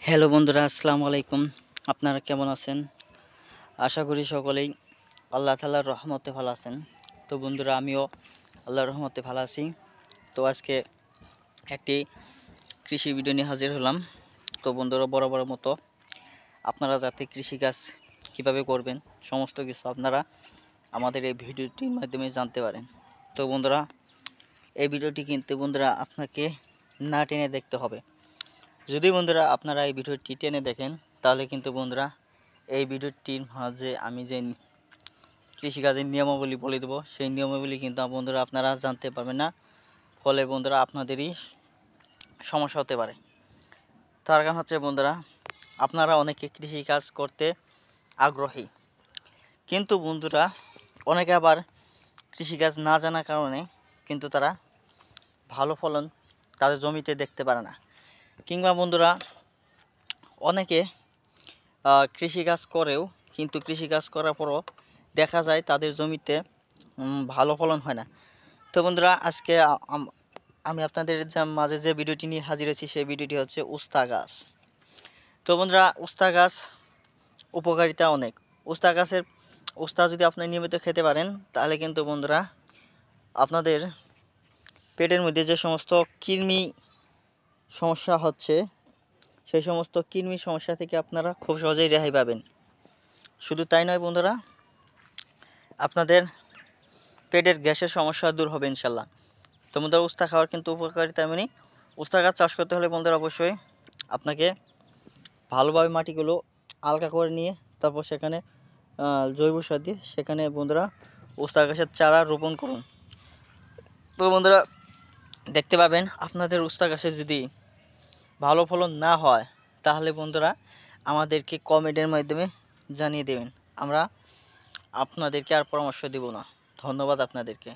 Hello বন্ধুরা, আসসালামু আলাইকুম। আপনারা কেমন আছেন? আশা করি সকলেই আল্লাহ তাআলার রহমতে ভালো আছেন। তো বন্ধুরা, আমিও আল্লাহর রহমতে ভালো আছি। তো আজকে একটি কৃষি ভিডিও নিয়ে হাজির হলাম। তো বন্ধুরা, বরাবর মতো আপনারা যাতে কৃষিকাজ কিভাবে করবেন সমস্ত কিছু আপনারা আমাদের এই ভিডিওটির মাধ্যমে জানতে পারেন। তো বন্ধুরা, এই ভিডিওটি কিন্তু বন্ধুরা আপনাকে না টেনে দেখতে হবে। যদি বন্ধুরা আপনারা এই ভিডিওটি টেনে দেখেন তাহলে কিন্তু বন্ধুরা এই ভিডিওটির মাঝে আমি যে কৃষিকাজের নিয়মাবলী বলে দেবো, সেই নিয়মাবলী কিন্তু বন্ধুরা আপনারা জানতে পারবেন না। ফলে বন্ধুরা আপনাদেরই সমস্যা হতে পারে। তার কারণ হচ্ছে বন্ধুরা, আপনারা অনেকে কৃষিকাজ করতে আগ্রহী, কিন্তু বন্ধুরা অনেকে আবার কৃষিকাজ না জানার কারণে কিন্তু তারা ভালো ফলন তাদের জমিতে দেখতে পারে না। কিংবা বন্ধুরা অনেকে কৃষিকাজ করেও কিন্তু কৃষিকাজ করার পরও দেখা যায় তাদের জমিতে ভালো ফলন হয় না। তো বন্ধুরা, আজকে আমি আপনাদের মাঝে যে ভিডিওটি নিয়ে হাজির হয়েছি সেই ভিডিওটি হচ্ছে উস্তা গাছ। তো বন্ধুরা, উস্তা গাছ উপকারিতা অনেক। উস্তা যদি আপনি নিয়মিত খেতে পারেন তাহলে কিন্তু বন্ধুরা আপনাদের পেটের মধ্যে যে সমস্ত কৃমি সমস্যা হচ্ছে সেই সমস্ত কৃমি সমস্যা থেকে আপনারা খুব সহজেই রেহাই পাবেন। শুধু তাই নয় বন্ধুরা, আপনাদের পেটের গ্যাসের সমস্যা দূর হবে ইনশাল্লাহ। তো বন্ধুরা, উস্তা খাওয়ার কিন্তু উপকারিতা এমনি। উস্তা গাছ চাষ করতে হলে বন্ধুরা অবশ্যই আপনাকে ভালোভাবে মাটিগুলো আলগা করে নিয়ে তারপর সেখানে জৈব সার দিয়ে সেখানে বন্ধুরা উস্তা গাছের চারা রোপণ করুন। তো বন্ধুরা দেখতে পাবেন আপনাদের উস্তা গাছে যদি ভালো ফলন না হয় তাহলে বন্ধুরা আমাদেরকে কমেন্টের মাধ্যমে জানিয়ে দেবেন, আমরা আপনাদেরকে আর পরামর্শ দেব না। ধন্যবাদ আপনাদেরকে।